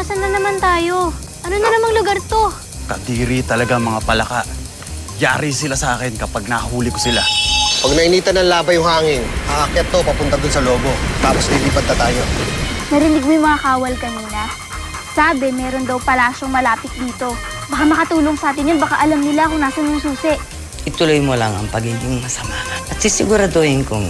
Nasaan na naman tayo? Ano na namang lugar to? Kadiri talaga mga palaka. Yari sila sa akin kapag nahuli ko sila. Pag nainitan ng laba yung hangin, aakyat to papunta dun sa lobo. Tapos lilipad na tayo. Narinig mo yung mga kawal kanina? Sabi, meron daw palasyong malapit dito. Baka makatulong sa atin yun, baka alam nila kung nasan yung susi. Ituloy mo lang ang pagiging masama. At sisiguraduhin kong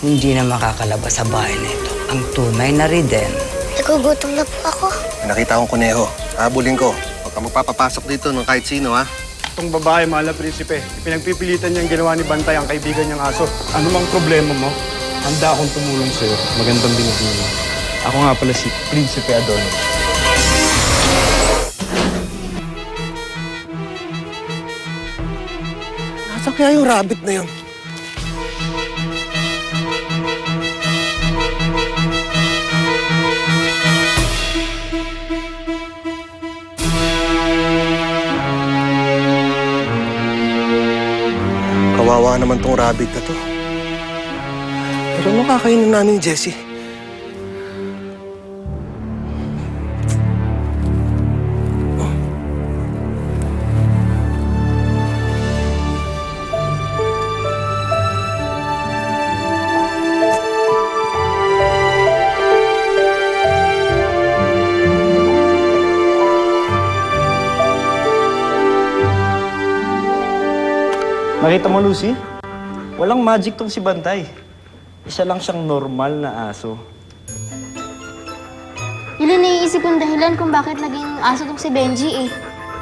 hindi na makakalabas sa bahay na ito ang tunay na Riden. Nagugutom na po ako. May nakita akong kuneho. Habulin ko. Huwag ka magpapapasok dito ng kahit sino, ha? Itong babae, mahal na prinsipe, pinagpipilitan niyang ginawa ni Bantay ang kaibigan niyang aso. Ano mang problema mo, handa akong tumulong sa'yo. Magandang binigyan mo. Ako nga pala si Prinsipe Adon. Nasaan kaya yung rabbit na yun? Kawawa naman tong rabbit na to. Pero ano kakainin na ni Jessie? Nakita mo, Lucy? Walang magic tong si Bantay. Isa lang siyang normal na aso. Yun ang naiisip kong dahilan kung bakit naging aso tong si Benji eh.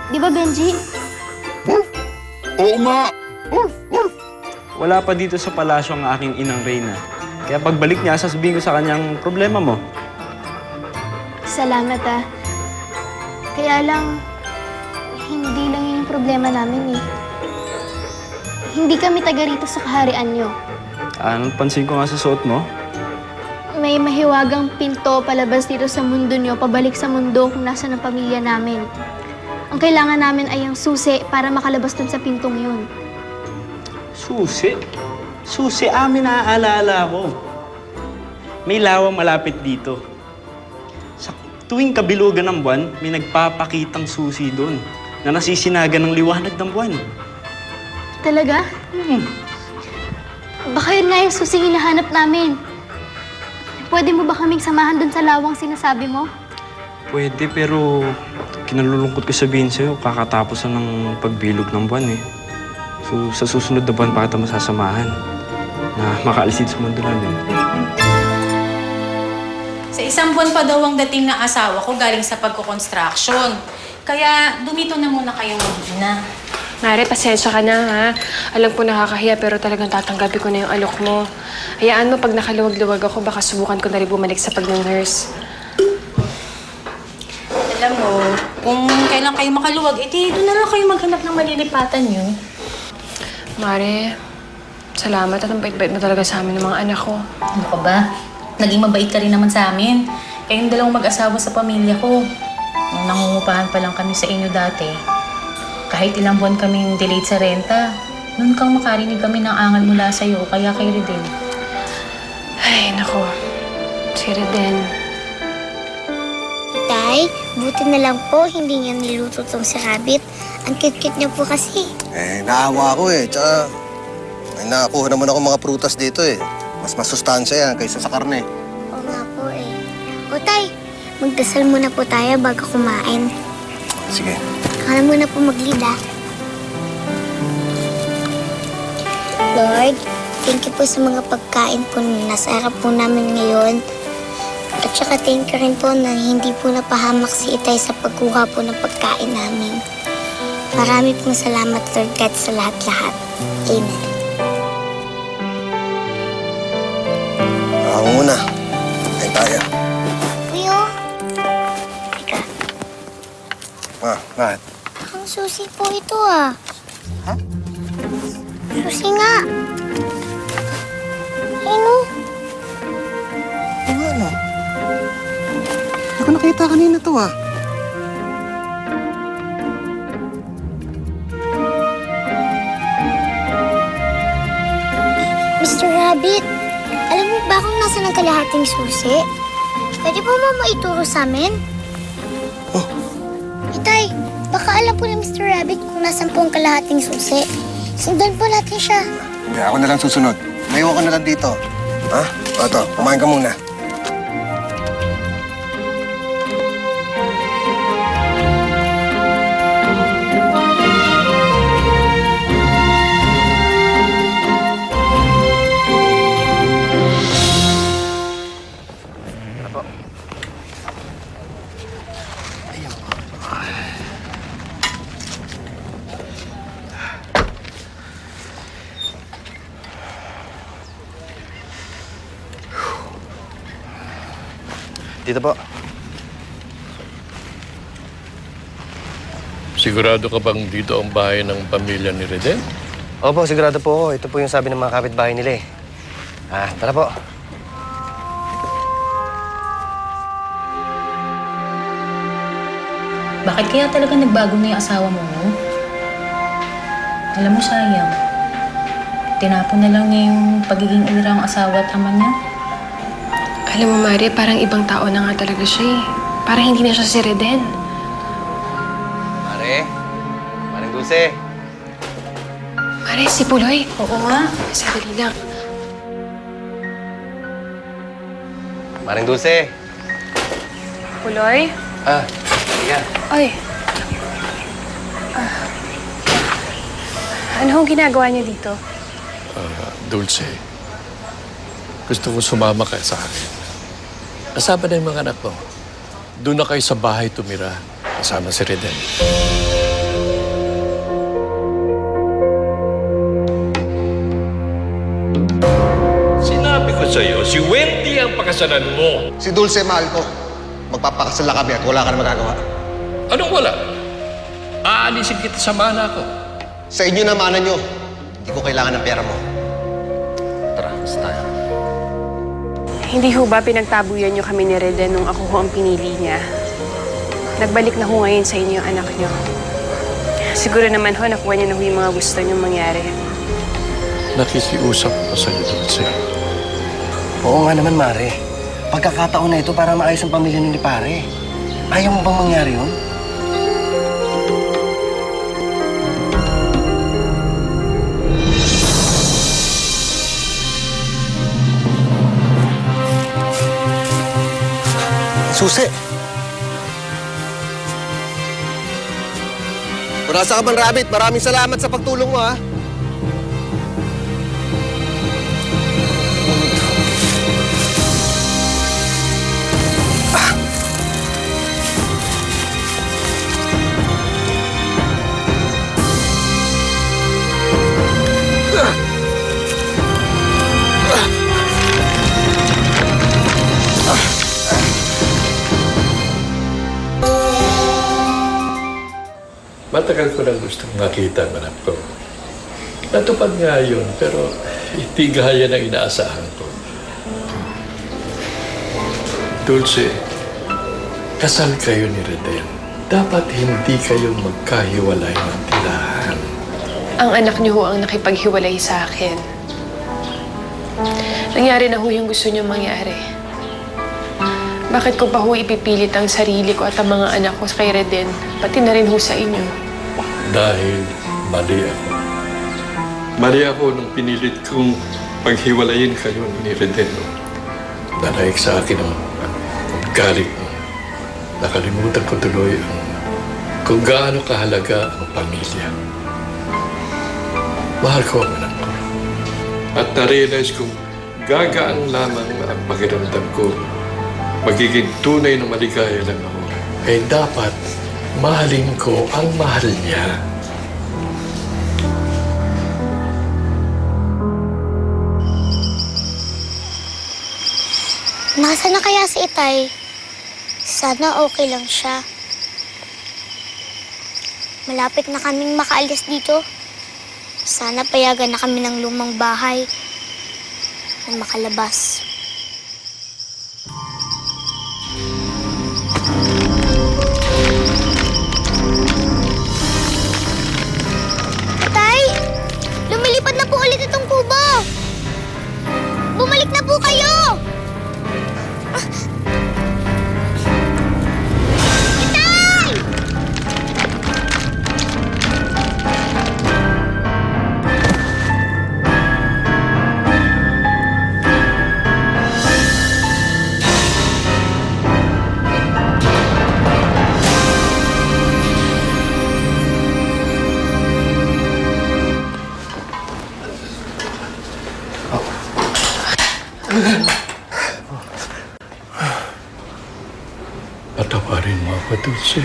Di ba, Benji? Oo, ma! Wala pa dito sa palasyo ang aking inang Reyna. Kaya pagbalik niya, sasabihin ko sa kanyang problema mo. Salamat ah. Kaya lang, hindi lang yun yung problema namin eh. Hindi kami taga rito sa kaharian nyo. Anong pansin ko nga sa suot mo? May mahiwagang pinto palabas dito sa mundo nyo, pabalik sa mundo kung nasa ng pamilya namin. Ang kailangan namin ay ang susi para makalabas dun sa pintong yun. Susi? Susi, amin naaalala ko. May lawang malapit dito. Sa tuwing kabilugan ng buwan, may nagpapakitang susi doon na nasisinagan ng liwanag ng buwan. Talaga? Baka yun nga yung susing hinahanap namin. Pwede mo ba kaming samahan dun sa lawang sinasabi mo? Pwede, pero kinalulungkot ko sabihin sa'yo, kakatapos na ng pagbilog ng buwan eh. So, sa susunod na buwan pa kita masasamahan na makaalis dito sa mundo namin. Sa isang buwan pa daw ang dating ng asawa ko galing sa pagkukonstruction. Kaya dumito na muna kayong mag-ina. Mare, pasensya ka na, ha? Alam ko nakakahiya, pero talagang tatanggapin ko na yung alok mo. Hayaan mo, pag nakaluwag-luwag ako, baka subukan ko na rin bumalik sa pag-nurse. Alam mo, kung kailan kayo makaluwag, edi doon na lang kayo maghanap ng malilipatan nyo. Mare, salamat at ang bait-bait mo talaga sa amin ng mga anak ko. Ano ka ba? Naging mabait ka rin naman sa amin. Kayong dalawang mag-asawa sa pamilya ko. Nung nangungupahan pa lang kami sa inyo dati, kahit ilang buwan kaming delayed sa renta, noon kang makarinig kami ng angal mula sa'yo, kaya kay Riden. Ay, nako. Si Riden. Tay, buti na lang po hindi niya niluto tong si Rabbit. Ang cute-cute niya po kasi. Naawa ako eh. Tsaka, may nakakuha naman ako mga prutas dito eh. Mas masustansya yan kaysa sa karne. Oo nga po eh. O tay, magdasal muna po tayo bago kumain. Sige. Kaya muna po maglida. Lord, thank you po sa mga pagkain po na nasarap po namin ngayon. At saka thank you rin po na hindi po napahamak si Itay sa pagkuha po ng pagkain namin. Marami pong salamat, Lord God, sa lahat-lahat. Amen. Ako muna. Kain tayo. Kuyo. Teka, Bakit? ang susi po ito ah. Ha? Susi nga. Ano? Oo nga, no? Hindi ko nakita kanina to ah. Mr. Rabbit, alam mo ba kung nasa ng kalahating susi? Pwede po mo maituro sa amin? alam po ni Mr. Rabbit kung nasan po ang kalahating susi. Sundan po natin siya. Kaya ako na lang susunod. Maiwan ka na lang dito. Ha? O ito, kumain ka muna. Dito po. Sigurado ka bang dito ang bahay ng pamilya ni Reden? Opo, sigurado po ako. Ito po yung sabi ng mga kapitbahay nila eh. Tara po. Bakit kaya talaga nagbago na yung asawa mo, no? Alam mo, sayang. Tinapon na lang niya yung pagiging irang asawa at ama niya. Alam mo, Mare, parang ibang tao na nga talaga siya eh. Parang hindi na siya si Reden. Mare. Maring Dulce. Mare, si Puloy. Oo nga. Sandali lang. Maring Dulce. Puloy? Halika. Oy. Ano ang ginagawa niyo dito? Dulce, gusto ko sumama ka sa akin. Kasama na yung mga anak mo. Doon na kayo sa bahay tumira. Kasama si Reden. Sinabi ko sa'yo, si Wendy ang pakasalan mo. Si Dulce, mahal ko. Magpapakasal na kami at wala ka na magagawa. Anong wala? Aalisin kita sa mana ko. Sa inyo na mana nyo. Hindi ko kailangan ng pera mo. Tara, basta tayo. Hindi ho ba pinagtabuyan niyo kami ni Reden nung ako ho ang pinili niya? Nagbalik na ho ngayon sa inyo yung anak niyo. Siguro naman ho, nakuha niya na ho yung mga gusto niyong mangyari. Nakikiusap ko sa'yo, Dulce. Oo nga naman, Mare. Pagkakataon na ito para maayos ang pamilya ni Pare. Ayaw mo bang mangyari yun? Susi! Kung nasa ka man, Rabbit, maraming salamat sa pagtulong mo, ha? Matagal ko nang gustong makita ang anak ko. Natupad nga yun, pero hindi gaya ng inaasahan ko. Dulce, kasal kayo ni Reden. Dapat hindi kayong magkahiwalay ng tirahan. Ang anak niyo ho ang nakipaghiwalay sa akin. Nangyari na ho yung gusto niyo mangyari. Bakit ko pa ho ipipilit ang sarili ko at ang mga anak ko kay Reden, pati na rin ho sa inyo? Dahil mali ako. Mali ako nung pinilit kong paghiwalayin kayo ni Reden. Nanayik sa akin ang galing mo. Nakalimutan ko tuloy kung gaano kahalaga ang pamilya. Mahal ko ang anak ko. At na-realize kong gagaan lamang ang pakiramdam ko. Magiging tunay na maligaya lang ako. Ay dapat mahalin ko ang mahal niya. Nasaan na kaya si Itay? Sana okay lang siya. Malapit na kaming makaalis dito. Sana payagan na kami ng lumang bahay na makalabas. Itay! Lumilipad na po ulit itong kubo! Bumalik na po kayo! Itay! Patawarin mo ako, Dulce.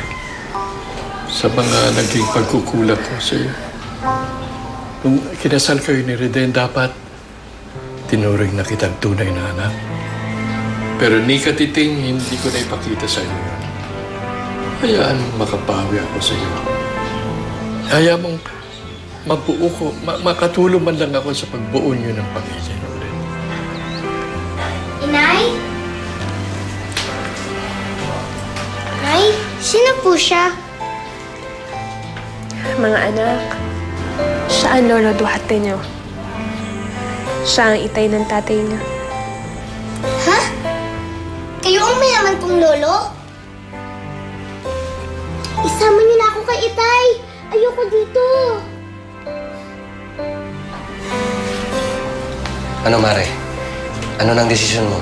Sa mga naging pagkukulang ko sa iyo. Nung kinasal kayo ni Reden, dapat tinuring na kitang tunay na anak. Pero ni Katiting, hindi ko na ipakita sa iyo yun. Hayaan mong makapawi ako sa iyo. Hayaan mong mabuo ko, makatulong man lang ako sa pagbuo niyo ng pamilya niyo rin. Inay? Nay, sino po siya? Mga anak, siya ang lolo Duharte niyo. Siya ang itay ng tatay niyo. Ha? Kayo ang mayaman kong lolo? Isama niyo na ako kay Itay. Ayoko dito. Ano, Mare? Ano nang desisyon mo?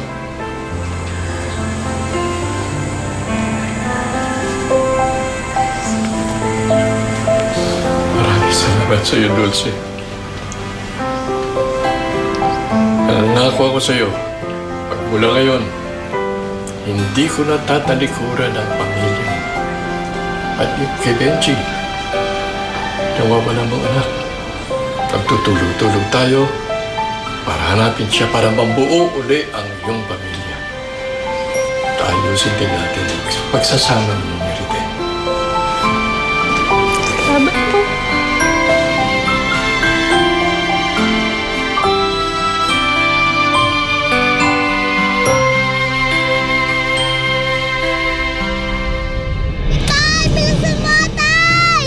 Maraming salamat sa iyo, Dulce. Nangako ako sa iyo, pag mula ngayon, hindi ko na tatalikuran ang pamilya. At yung kay Benji, nawawala mong anak. Magtutulong-tulong tayo para hanapin siya para mabuo uli ang iyong pamilya. Ayusin din natin ang pagsasama mo ni Reden. Salamat po.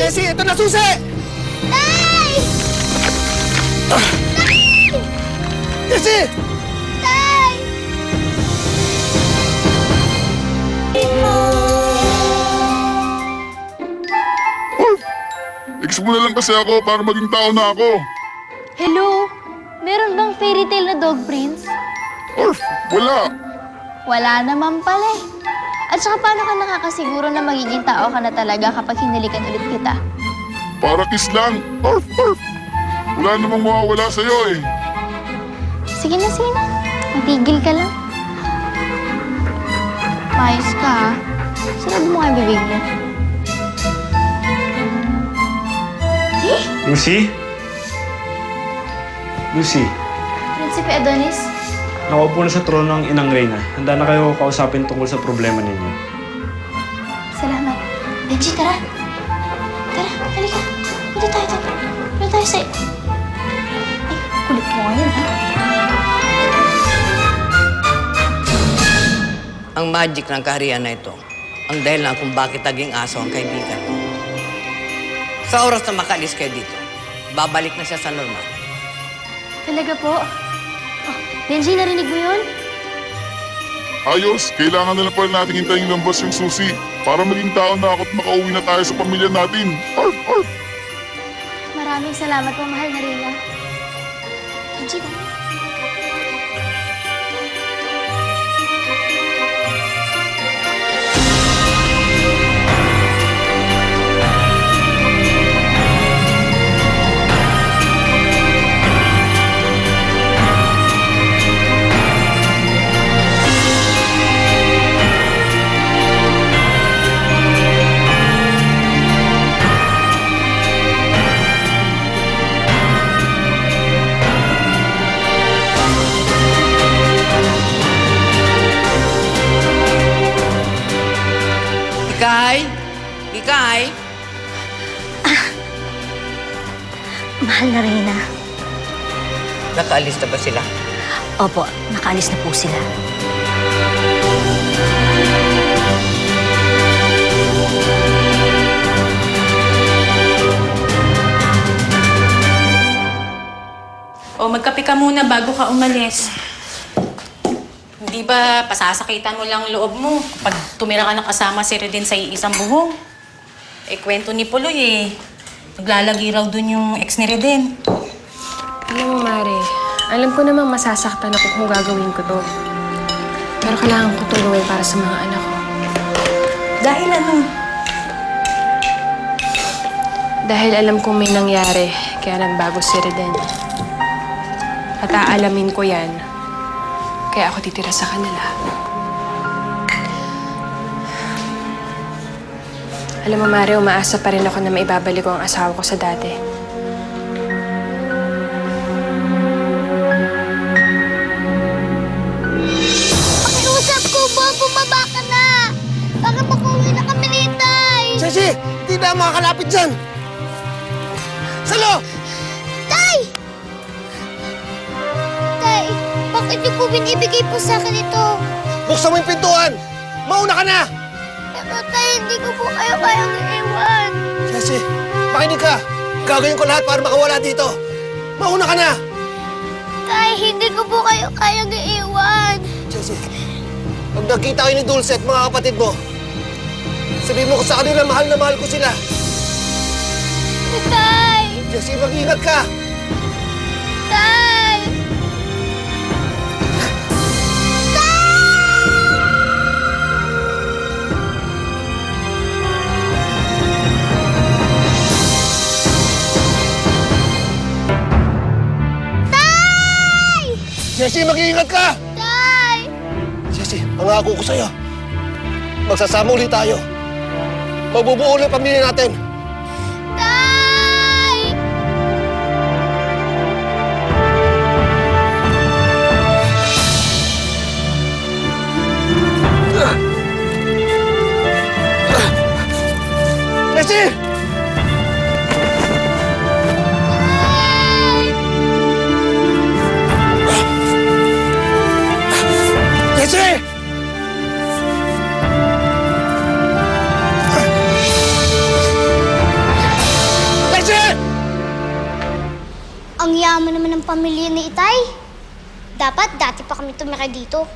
Jessie, ito na susi! Tay! Jessie! Tay! Ex mo na lang kasi ako para maging tao na ako. Hello? Meron bang fairy tale na dog prince? Orf, wala. Wala naman pala eh. At saka paano ka nakakasiguro na magiging tao ka na talaga kapag hinalikan ulit kita? Para kiss lang. Orf, orf. Wala namang mawawala sa'yo eh. Sige na, sige na. Matigil ka lang. Mayos ka ha. Sarado mo nga yung bibig mo. Lucy? Lucy, Prinsipe Adonis? nakaupo na sa trono ang inang Reyna. Handa na kayo kausapin tungkol sa problema ninyo. Salamat. Benji, tara. Tara, halika. Punta tayo doon. Punta tayo sa... Ay, kulit mo ngayon, ha? Ang magic ng kaharian na ito, ang dahilan kung bakit naging aso ang kaibigan mo. Sa oras na makalis kayo dito, babalik na siya sa normal. Talaga po? Oh, Benji, narinig mo yun? Ayos, kailangan na lang pala natin hintayin lambas yung susi para maging tao na ako at makauwi na tayo sa pamilya natin. Orf, orf. Maraming salamat po, mahal na Reyna. Benji, tara. Ikay! Mahal na Reyna. Nakaalis na ba sila? Opo, nakaalis na po sila. O, magkape ka muna bago ka umalis. Hindi ba pasasakitan mo lang loob mo pag tumira ka ng kasama si Reden sa isang buhong? Eh, kwento ni Puloy eh. Naglalagi raw dun yung ex ni Reden. Alam mo, Mare, alam ko namang masasaktan ako kung gagawin ko to. Pero kailangan ko itong gawin para sa mga anak ko. Dahil ano? Dahil alam kong may nangyari, kaya nagbago si Reden. At aalamin ko yan Kaya ako titira sa kanila. Alam mo, Mare, umaasa pa rin ako na maibabalik ko ang asawa ko sa dati. Pakiusap ko, Bob, bumaba ka na! Baka makuwi na kami ni Tay! Ceci! Hindi na makakalapit dyan! Salo! Tay! Tay, bakit niyo po binibigay po sa akin ito? Buksan mo yung pintuan! Mauna ka na! Pero Tay, hindi ko po kayo kayang iwan. Ceci, makinig ka! Gagawin ko lahat para makawala dito! Mauna ka na! Tay, hindi ko po kayo kayang iwan. Ceci, pag nakita kayo ni Dulce at mga kapatid mo, sabihin mo ko sa kanila mahal na mahal ko sila. Tay! Ceci, mag-ingat ka! Tay! Ceci, mag-iingat ka! Tay! Ceci, pangako ko sa'yo. Magsasama ulit tayo. Mabubuo ulit ang pamilya natin. Tay! Ceci! Ceci! Ceci! Ang yaman naman ng pamilya ni Itay. Dapat dati pa kami tumira dito.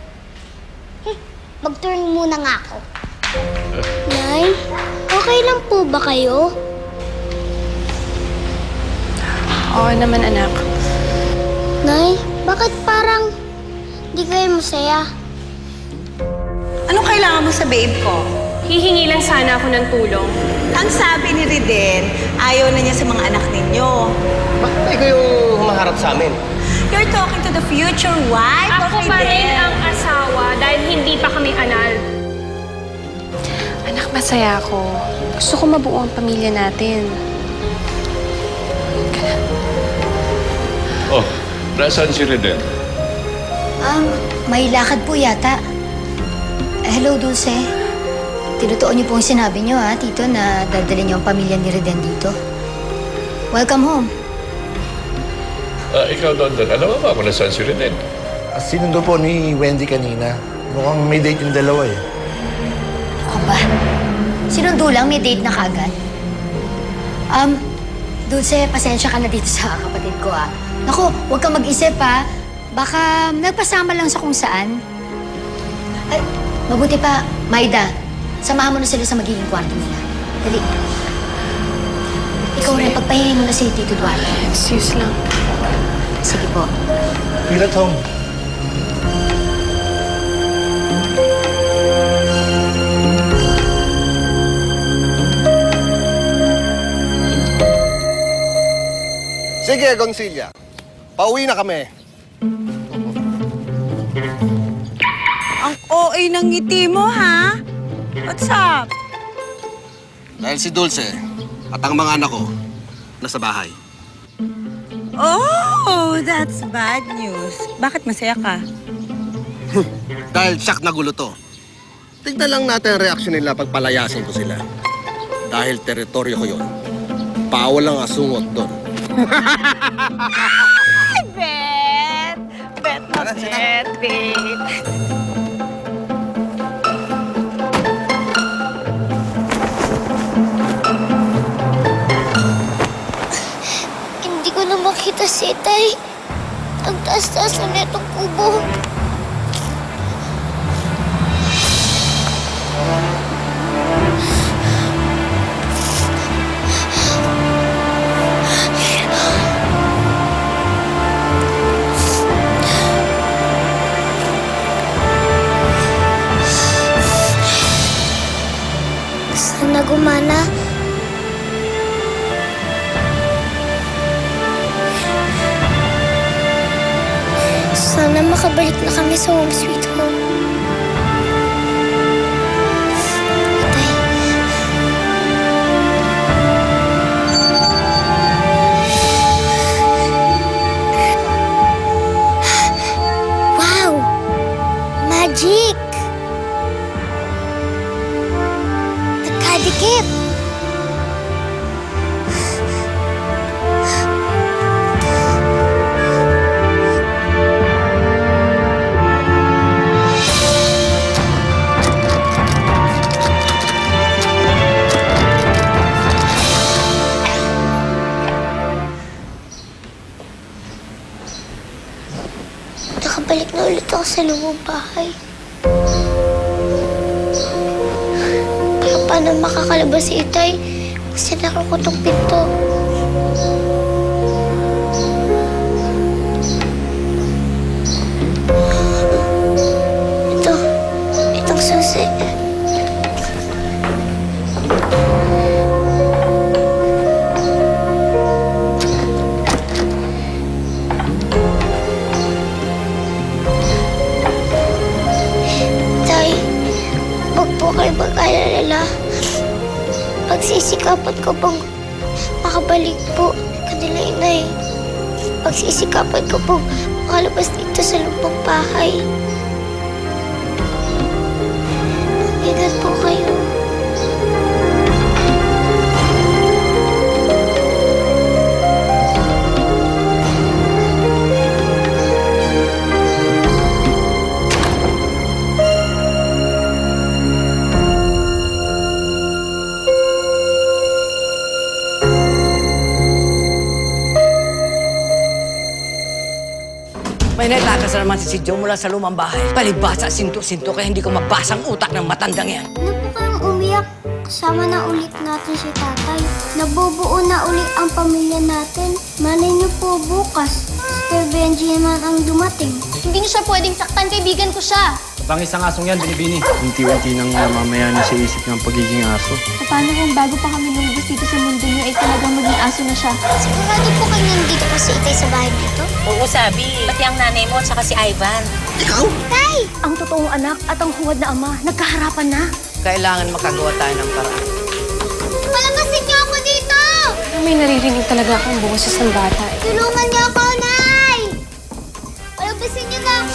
Mag-turn muna nga ako. Nay, okay lang po ba kayo? Oo naman, anak. Nay, bakit parang di kayo masaya? Anong kailangan mo sa babe ko? Hihingi lang sana ako ng tulong. Ang sabi ni Riden, ayaw na niya sa mga anak ninyo. Bakit ba ikaw yung humaharap sa amin? You're talking to the future wife of Ako pa rin Riden. ang asawa dahil hindi pa kami anal. Anak, masaya ako. Gusto ko mabuo ang pamilya natin. Oh, nasaan si Reden? May lakad po yata. Hello, Dulce. Tinutuon niyo po yung sinabi niyo, Tito, na dadalhin niyo ang pamilya ni Reden dito. Welcome home. Ikaw, Dondon, alam mo ba kung nasaan si Reden? Sinundo po ni Wendy kanina. Mukhang may date yung dalawa eh. Ako ba? Sinundo lang, may date na kagad. Dulce, pasensya ka na dito sa kapatid ko, Naku, huwag kang mag-isip, Baka nagpasama lang sa kung saan. Ay, mabuti pa, Maida, samahan mo na sila sa magiging kwarto nila. Dali. Ikaw rin, pagpahingin mo na si Tito Duarte. Excuse lang. Sige po. Feel at home. Sige, Goncilla. Pauwi na kami. Ang OA ng ngiti mo, ha? What's up? Dahil si Dulce at ang mga anak ko nasa bahay. Oh, that's bad news. Bakit masaya ka? Dahil siyak na gulo to. Tignan lang natin ang reaksyon nila pag palayasin ko sila. Dahil teritoryo ko yun. Bawal ang asungot doon. Bet! Bet na bet, bet. Hindi ko na makita si Itay. Ang taas-taas na netong kubo. Sana gumana. Sana makabalik na kami sa home sweet home. Wow! Magic! Nagkadikit! Nakabalik na ulit ako sa lumang bahay. Pero paano makakalabas si Itay kung sinara ko tong pinto? Itong susi. Huwag po kayo mag-alala. Pagsisikapan ko pong makabalik po kanila inay. Pagsisikapan ko pong makalabas dito sa lupang bahay. Ingat po kayo. May naitakas na naman si Joe mula sa lumang bahay. Palibasa, sinto-sinto, kaya hindi ko mabasang utak ng matandang yan. Ano po kayong umiyak? Kasama na ulit natin si tatay. Nabubuo na ulit ang pamilya natin. Malay niyo po bukas. Sir Benji naman ang dumating. Hindi niyo siya pwedeng saktan, kaibigan ko siya. Pangis ang asong yan, Binibini. Unti-unti nang namamayan niya sa isip ng pagiging aso. Paano kung bago pa kami lumabas dito sa mundo niyo ay talagang maging aso na siya? Sigurado po kayo nandito pa si Itay sa bahay nito? Oo, sabi. Pati ang nanay mo at saka si Ivan. Ikaw? Tay! Ang totoong anak at ang huwad na ama, nagkaharapan na. Kailangan makagawa tayo ng paraan. Palabasin niyo ako dito! May naririnig talaga akong boses ng bata. Tulungan niyo ako, Nay! Palabasin niyo na ako!